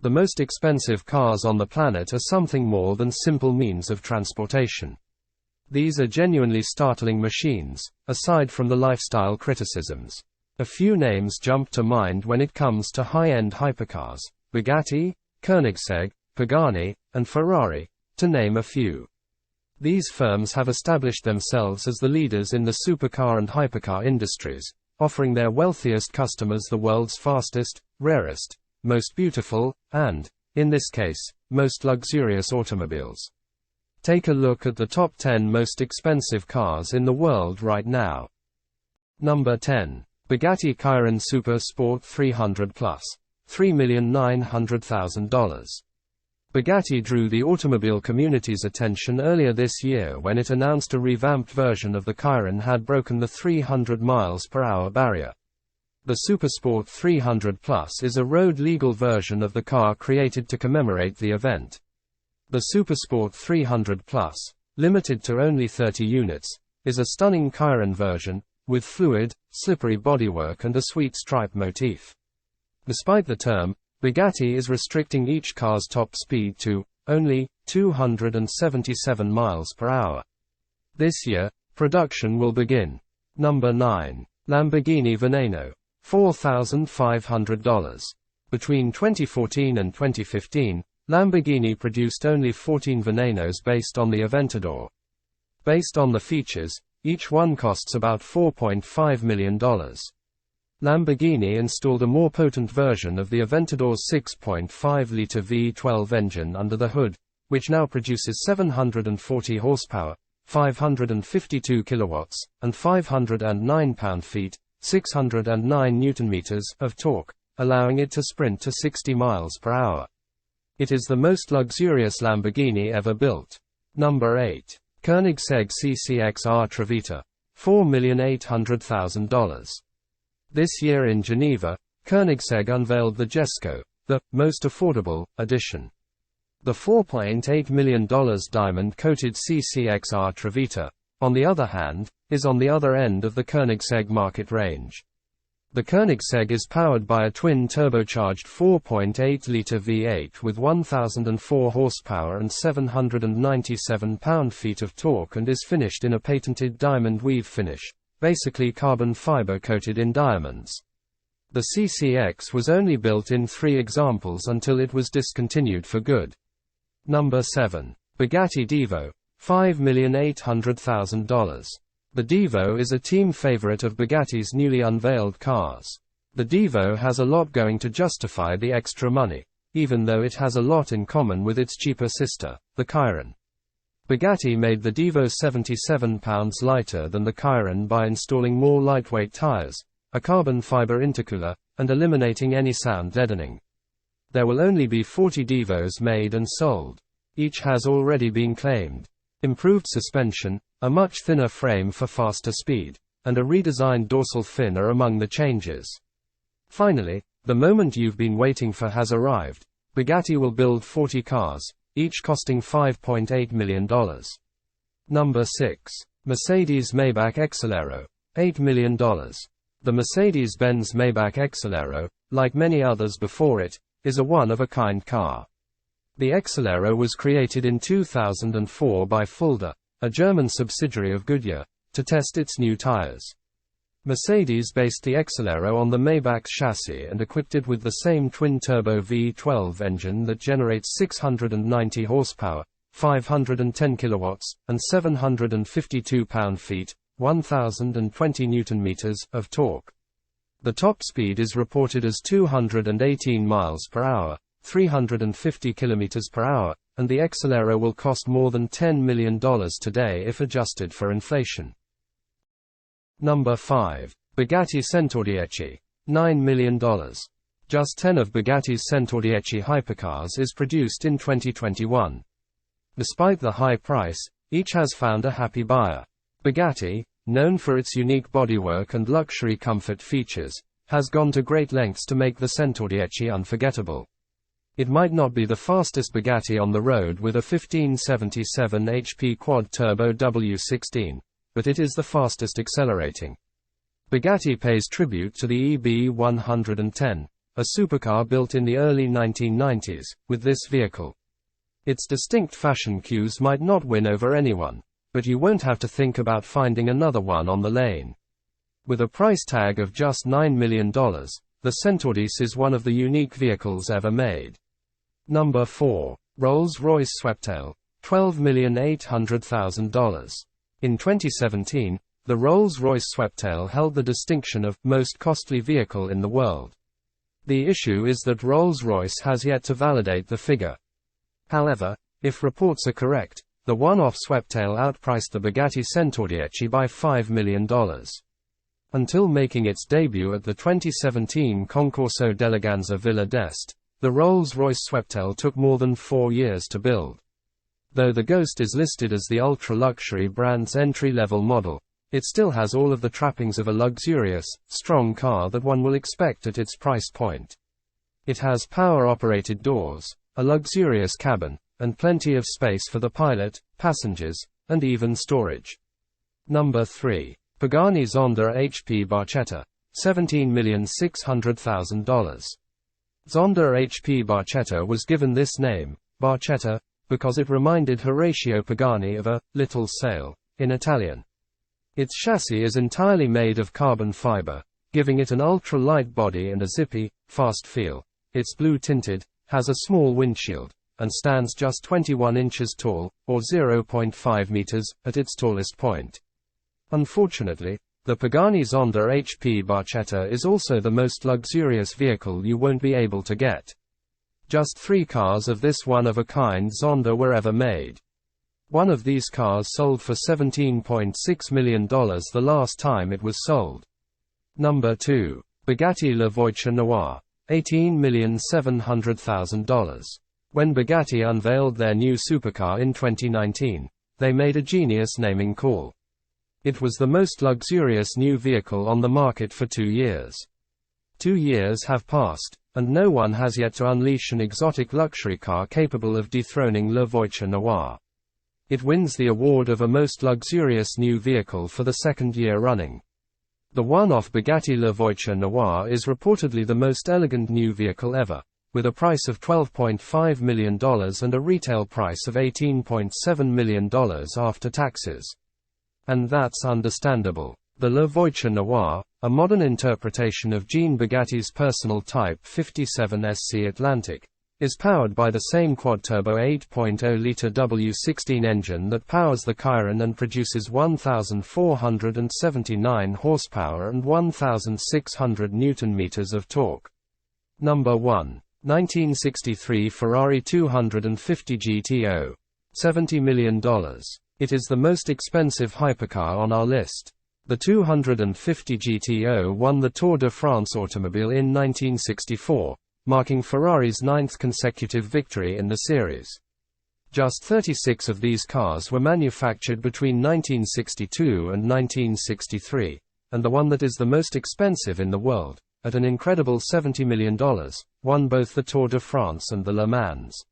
The most expensive cars on the planet are something more than simple means of transportation. These are genuinely startling machines, aside from the lifestyle criticisms. A few names jump to mind when it comes to high-end hypercars: Bugatti, Koenigsegg, Pagani, and Ferrari, to name a few. These firms have established themselves as the leaders in the supercar and hypercar industries, offering their wealthiest customers the world's fastest, rarest, most beautiful, and, in this case, most luxurious automobiles. Take a look at the top 10 most expensive cars in the world right now. Number 10. Bugatti Chiron Super Sport 300 Plus. $3,900,000. Bugatti drew the automobile community's attention earlier this year when it announced a revamped version of the Chiron had broken the 300 mph barrier. The Supersport 300 Plus is a road-legal version of the car created to commemorate the event. The Supersport 300 Plus, limited to only 30 units, is a stunning Chiron version, with fluid, slippery bodywork and a sweet stripe motif. Despite the term, Bugatti is restricting each car's top speed to only 277 mph. This year, production will begin. Number 9. Lamborghini Veneno. $4,500. Between 2014 and 2015, Lamborghini produced only 14 Venenos based on the Aventador. Based on the features, each one costs about $4.5 million. Lamborghini installed a more potent version of the Aventador's 6.5-liter V12 engine under the hood, which now produces 740 horsepower, 552 kilowatts, and 509 pound-feet, 609 Newton-meters of torque, allowing it to sprint to 60 miles per hour. It is the most luxurious Lamborghini ever built. Number 8. Koenigsegg CCXR Trevita. $4,800,000. This year in Geneva, Koenigsegg unveiled the Jesko, the most affordable edition. The $4.8 million diamond-coated CCXR Trevita, on the other hand, is on the other end of the Koenigsegg market range. The Koenigsegg is powered by a twin-turbocharged 4.8-liter V8 with 1,004 horsepower and 797 pound-feet of torque and is finished in a patented diamond weave finish, basically carbon fiber coated in diamonds. The CCX was only built in 3 examples until it was discontinued for good. Number 7. Bugatti Divo. $5,800,000. The Divo is a team favorite of Bugatti's newly unveiled cars. The Divo has a lot going to justify the extra money, even though it has a lot in common with its cheaper sister, the Chiron. Bugatti made the Divo 77 pounds lighter than the Chiron by installing more lightweight tires, a carbon fiber intercooler, and eliminating any sound deadening. There will only be 40 Divos made and sold. Each has already been claimed. Improved suspension, a much thinner frame for faster speed, and a redesigned dorsal fin are among the changes. Finally, the moment you've been waiting for has arrived. Bugatti will build 40 cars, each costing $5.8 million. Number 6. Mercedes-Maybach Exelero. $8 million. The Mercedes-Benz Maybach Exelero, like many others before it, is a one-of-a-kind car. The Exelero was created in 2004 by Fulda, a German subsidiary of Goodyear, to test its new tires. Mercedes based the Exelero on the Maybach's chassis and equipped it with the same twin-turbo V12 engine that generates 690 horsepower, 510 kilowatts, and 752 pound-feet, 1,020 Newton-meters of torque. The top speed is reported as 218 miles per hour, 350 kilometers per hour, and the Exelero will cost more than $10 million today if adjusted for inflation. Number 5. Bugatti Centodieci. $9 million. Just 10 of Bugatti's Centodieci hypercars is produced in 2021. Despite the high price, each has found a happy buyer. Bugatti, known for its unique bodywork and luxury comfort features, has gone to great lengths to make the Centodieci unforgettable. It might not be the fastest Bugatti on the road with a 1577 HP quad-turbo W16, but it is the fastest accelerating. Bugatti pays tribute to the EB110, a supercar built in the early 1990s, with this vehicle. Its distinct fashion cues might not win over anyone, but you won't have to think about finding another one on the lane. With a price tag of just $9 million, the Centodieci is one of the unique vehicles ever made. Number 4. Rolls-Royce Sweptail, $12,800,000. In 2017, the Rolls-Royce Sweptail held the distinction of most costly vehicle in the world. The issue is that Rolls-Royce has yet to validate the figure. However, if reports are correct, the one-off Sweptail outpriced the Bugatti Centodieci by $5 million. Until making its debut at the 2017 Concorso d'Eleganza Villa d'Este, the Rolls-Royce Sweptail took more than 4 years to build. Though the Ghost is listed as the ultra-luxury brand's entry-level model, it still has all of the trappings of a luxurious, strong car that one will expect at its price point. It has power-operated doors, a luxurious cabin, and plenty of space for the pilot, passengers, and even storage. Number 3. Pagani Zonda HP Barchetta, $17,600,000. Zonda HP Barchetta was given this name, Barchetta, because it reminded Horatio Pagani of a little sail in Italian. Its chassis is entirely made of carbon fiber, giving it an ultra-light body and a zippy, fast feel. It's blue-tinted, has a small windshield, and stands just 21 inches tall, or 0.5 meters, at its tallest point. Unfortunately, the Pagani Zonda HP Barchetta is also the most luxurious vehicle you won't be able to get. Just 3 cars of this one-of-a-kind Zonda were ever made. One of these cars sold for $17.6 million the last time it was sold. Number 2. Bugatti Voiture Noire, $18,700,000. When Bugatti unveiled their new supercar in 2019, they made a genius naming call. It was the most luxurious new vehicle on the market for 2 years. 2 years have passed, and no one has yet to unleash an exotic luxury car capable of dethroning Le Voiture Noire. It wins the award of a most luxurious new vehicle for the 2nd year running. The one-off Bugatti Le Voiture Noire is reportedly the most elegant new vehicle ever, with a price of $12.5 million and a retail price of $18.7 million after taxes. And that's understandable. The Le Voiture Noire, a modern interpretation of Jean Bugatti's personal Type 57 SC Atlantic, is powered by the same quad-turbo 8.0-liter W16 engine that powers the Chiron and produces 1,479 horsepower and 1,600 Newton-meters of torque. Number 1. 1963 Ferrari 250 GTO. $70 million. It is the most expensive hypercar on our list. The 250 GTO won the Tour de France automobile in 1964, marking Ferrari's 9th consecutive victory in the series. Just 36 of these cars were manufactured between 1962 and 1963, and the one that is the most expensive in the world, at an incredible $70 million, won both the Tour de France and the Le Mans.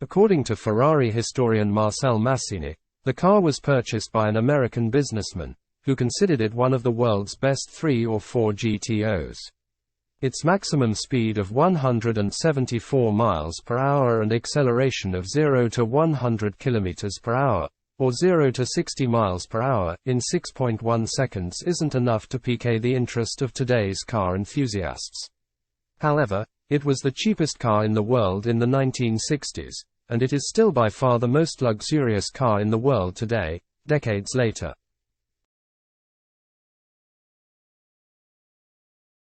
According to Ferrari historian Marcel Massini, the car was purchased by an American businessman, who considered it one of the world's best 3 or 4 GTOs. Its maximum speed of 174 miles per hour and acceleration of 0 to 100 kilometers per hour, or 0 to 60 miles per hour, in 6.1 seconds isn't enough to pique the interest of today's car enthusiasts. However, it was the cheapest car in the world in the 1960s, and it is still by far the most luxurious car in the world today, decades later.